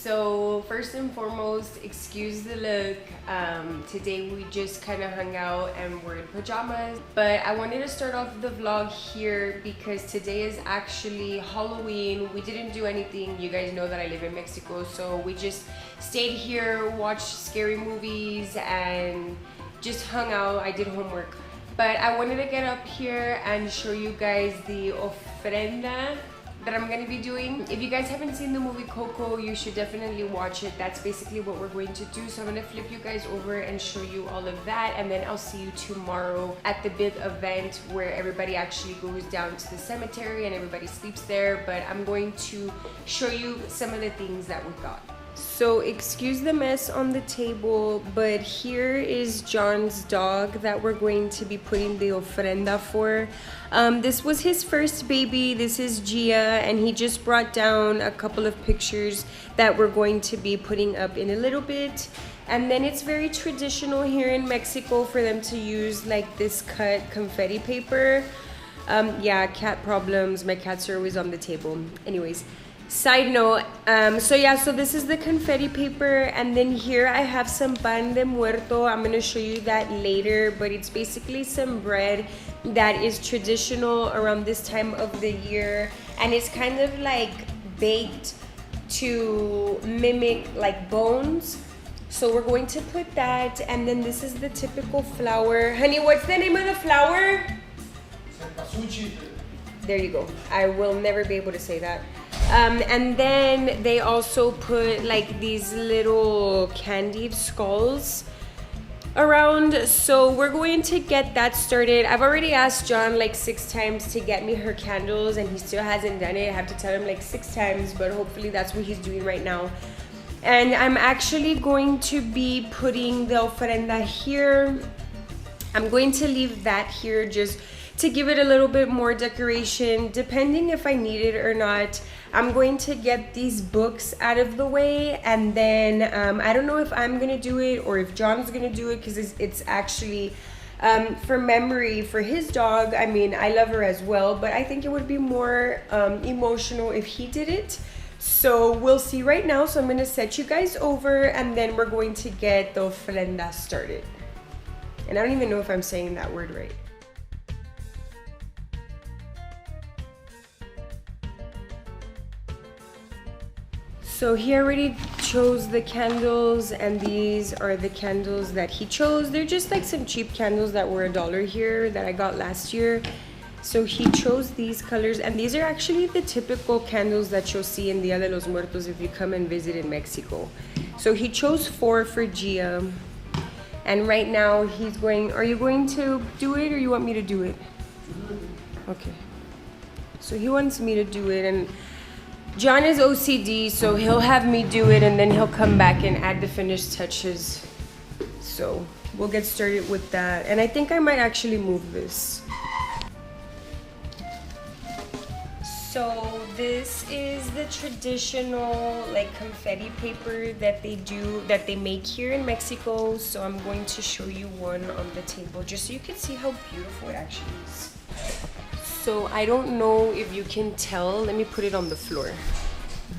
So first and foremost, excuse the look. Today we just kind of hung out and we're in pajamas. But I wanted to start off the vlog here because today is actually Halloween. We didn't do anything. You guys know that I live in Mexico, so we just stayed here, watched scary movies, and just hung out. I did homework. But I wanted to get up here and show you guys the ofrenda that I'm gonna be doing. If you guys haven't seen the movie Coco, you should definitely watch it. That's basically what we're going to do. So I'm gonna flip you guys over and show you all of that, and then I'll see you tomorrow at the big event where everybody actually goes down to the cemetery and everybody sleeps there. But I'm going to show you some of the things that we got. So excuse the mess on the table, but here is John's dog that we're going to be putting the ofrenda for. This was his first baby. This is Gia, and he just brought down a couple of pictures that we're going to be putting up in a little bit. And then it's very traditional here in Mexico for them to use like this cut confetti paper. Yeah, cat problems. My cats are always on the table. Anyways. Side note, so this is the confetti paper, and then here I have some pan de muerto. I'm gonna show you that later, but it's basically some bread that is traditional around this time of the year, and it's kind of like baked to mimic like bones. So we're going to put that, and then this is the typical flour. Honey, what's the name of the flour? There you go. I will never be able to say that. And then they also put like these little candied skulls around. So we're going to get that started. I've already asked John like 6 times to get me her candles, and he still hasn't done it. I have to tell him like 6 times, but hopefully that's what he's doing right now. And I'm actually going to be putting the ofrenda here. I'm going to leave that here just to give it a little bit more decoration, depending if I need it or not. I'm going to get these books out of the way, and then I don't know if I'm gonna do it or if John's gonna do it, because it's actually for memory for his dog. I mean, I love her as well, but I think it would be more emotional if he did it. So we'll see right now. So I'm gonna set you guys over, and then we're going to get the ofrenda started. And I don't even know if I'm saying that word right. So he already chose the candles, and these are the candles that he chose. They're just like some cheap candles that were $1 here that I got last year. So he chose these colors, and these are actually the typical candles that you'll see in Dia de los Muertos if you come and visit in Mexico. So he chose 4 for Gia, and right now he's going, are you going to do it or you want me to do it? Okay. So he wants me to do it, and John is OCD, so he'll have me do it, and then he'll come back and add the finished touches. So we'll get started with that. And I think I might actually move this. So this is the traditional like confetti paper that they make here in Mexico. So I'm going to show you one on the table just so you can see how beautiful it actually is. So I don't know if you can tell, let me put it on the floor,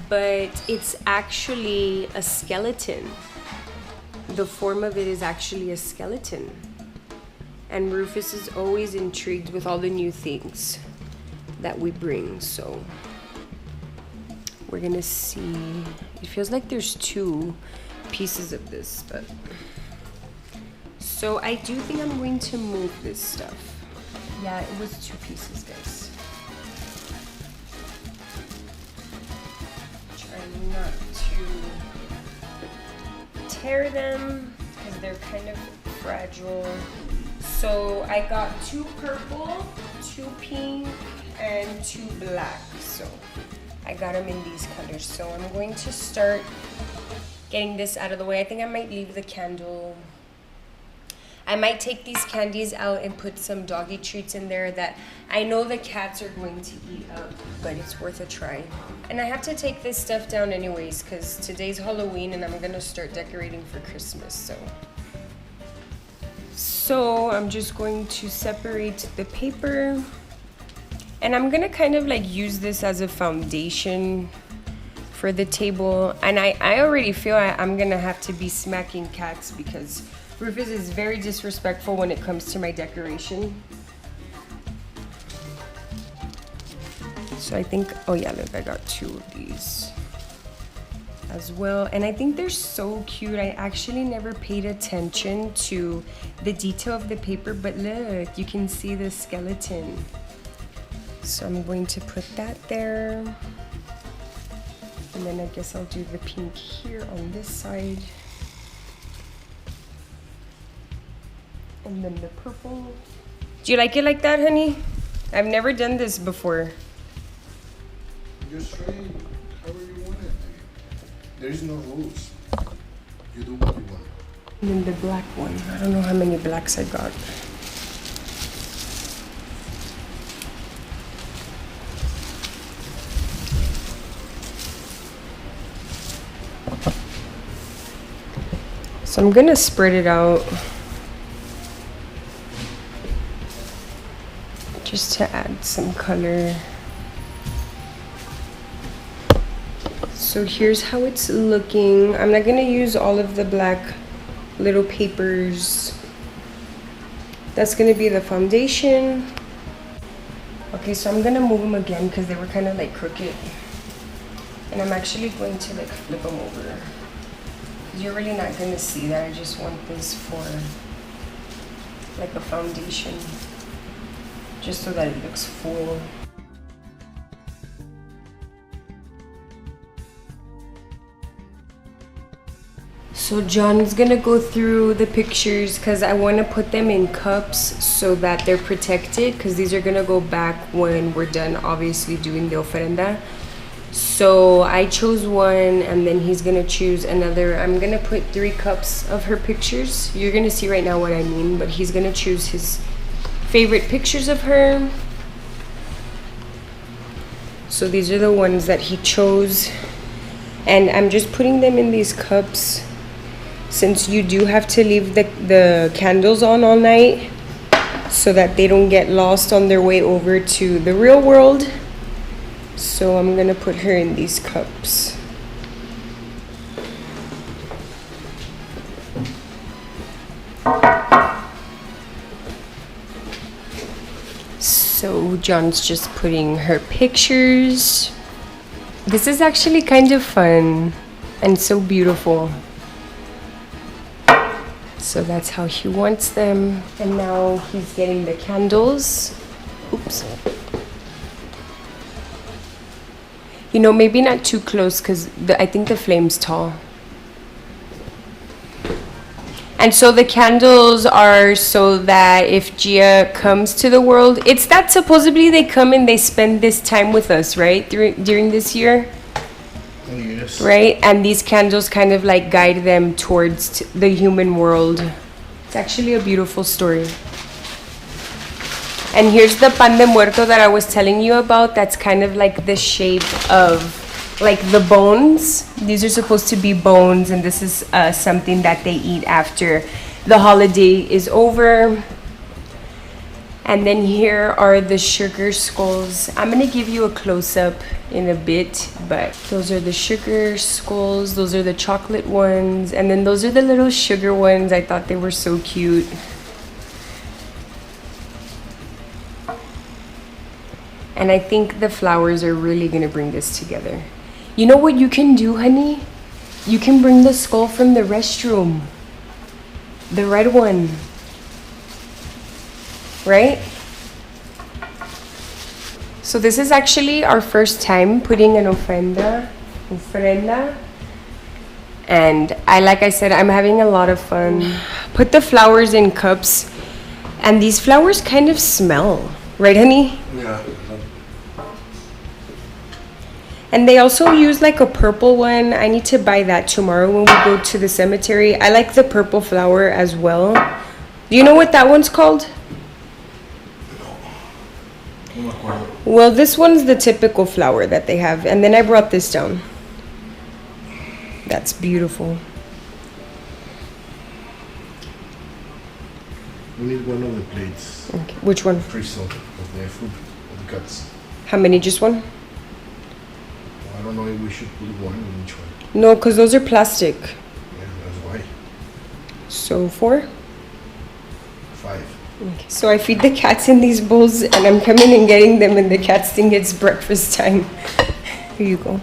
but it's actually a skeleton. The form of it is actually a skeleton. And Rufus is always intrigued with all the new things that we bring. So we're gonna see. It feels like there's 2 pieces of this, but so I do think I'm going to move this stuff. Yeah, it was 2 pieces, guys. Try not to tear them because they're kind of fragile. So I got 2 purple, 2 pink, and 2 black. So I got them in these colors. So I'm going to start getting this out of the way. I think I might leave the candle. I might take these candies out and put some doggy treats in there that I know the cats are going to eat up, but it's worth a try. And I have to take this stuff down anyways because today's Halloween and I'm gonna start decorating for Christmas. So I'm just going to separate the paper, and I'm gonna kind of like use this as a foundation for for the table. And I already feel I'm gonna have to be smacking cats because Rufus is very disrespectful when it comes to my decoration. So I think, oh yeah, look, I got 2 of these as well. And I think they're so cute. I actually never paid attention to the detail of the paper, but look, you can see the skeleton. So I'm going to put that there. And then I guess I'll do the pink here on this side. And then the purple. Do you like it like that, honey? I've never done this before. Just try it however you want it. There is no rules. You do what you want. And then the black one. I don't know how many blacks I got. So I'm gonna spread it out just to add some color. So here's how it's looking. I'm not gonna use all of the black little papers. That's gonna be the foundation. Okay, so I'm gonna move them again because they were kind of like crooked. And I'm actually going to like flip them over. You're really not gonna see that. I just want this for like a foundation, just so that it looks full. So John's gonna go through the pictures because I want to put them in cups so that they're protected, because these are gonna go back when we're done obviously doing the ofrenda. So I chose one and then he's gonna choose another. I'm gonna put 3 cups of her pictures. You're gonna see right now what I mean, but he's gonna choose his favorite pictures of her. So these are the ones that he chose. And I'm just putting them in these cups since you do have to leave the candles on all night so that they don't get lost on their way over to the real world. So I'm gonna put her in these cups. So John's just putting her pictures. This is actually kind of fun and so beautiful. So that's how he wants them. And now he's getting the candles. Oops. You know, maybe not too close because I think the flame's tall. And so the candles are so that if Gia comes to the world, it's that supposedly they come and they spend this time with us, right? During this year? Yes. Right? And these candles kind of like guide them towards the human world. It's actually a beautiful story. And here's the pan de muerto that I was telling you about. That's kind of like the shape of like the bones. These are supposed to be bones, and this is something that they eat after the holiday is over. And then here are the sugar skulls. I'm gonna give you a close-up in a bit, but those are the sugar skulls. Those are the chocolate ones, and then those are the little sugar ones. I thought they were so cute. And I think the flowers are really gonna bring this together. You know what you can do, honey? You can bring the skull from the restroom. The red one. Right? So this is actually our first time putting an ofrenda. And like I said, I'm having a lot of fun. Put the flowers in cups. And these flowers kind of smell. Right, honey? Yeah. And they also use like a purple one. I need to buy that tomorrow when we go to the cemetery. I like the purple flower as well. Do you know what that one's called? Well, this one's the typical flower that they have. And then I brought this down. That's beautiful. We need one of the plates. Okay. Which one? Free salt of the food of the cats. How many? Just one? I don't know if we should put one in each one. No, because those are plastic. Yeah, that's why. So 4? 5. Okay. So I feed the cats in these bowls and I'm coming and getting them and the cats think it's breakfast time. Here you go.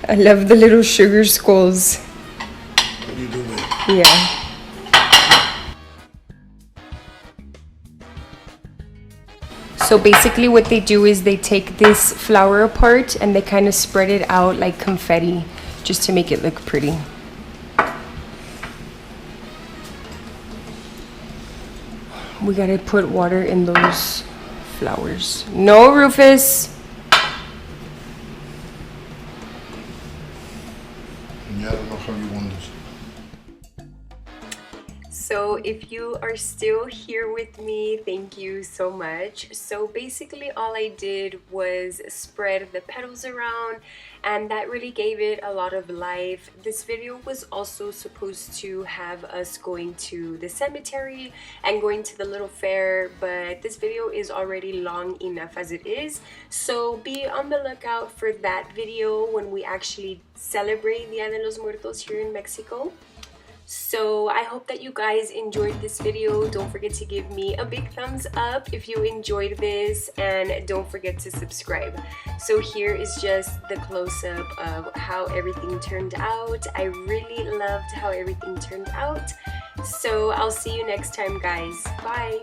I love the little sugar skulls. What do you do with it? Yeah. So basically what they do is they take this flour apart and they kind of spread it out like confetti just to make it look pretty. We gotta put water in those flowers. No, Rufus! Yeah, I don't know how you want this. So if you are still here with me, thank you so much. So basically all I did was spread the petals around and that really gave it a lot of life. This video was also supposed to have us going to the cemetery and going to the little fair, but this video is already long enough as it is. So be on the lookout for that video when we actually celebrate Dia de los Muertos here in Mexico. So I hope that you guys enjoyed this video. Don't forget to give me a big thumbs up if you enjoyed this and don't forget to subscribe. So here is just the close-up of how everything turned out. I really loved how everything turned out. So I'll see you next time, guys. Bye.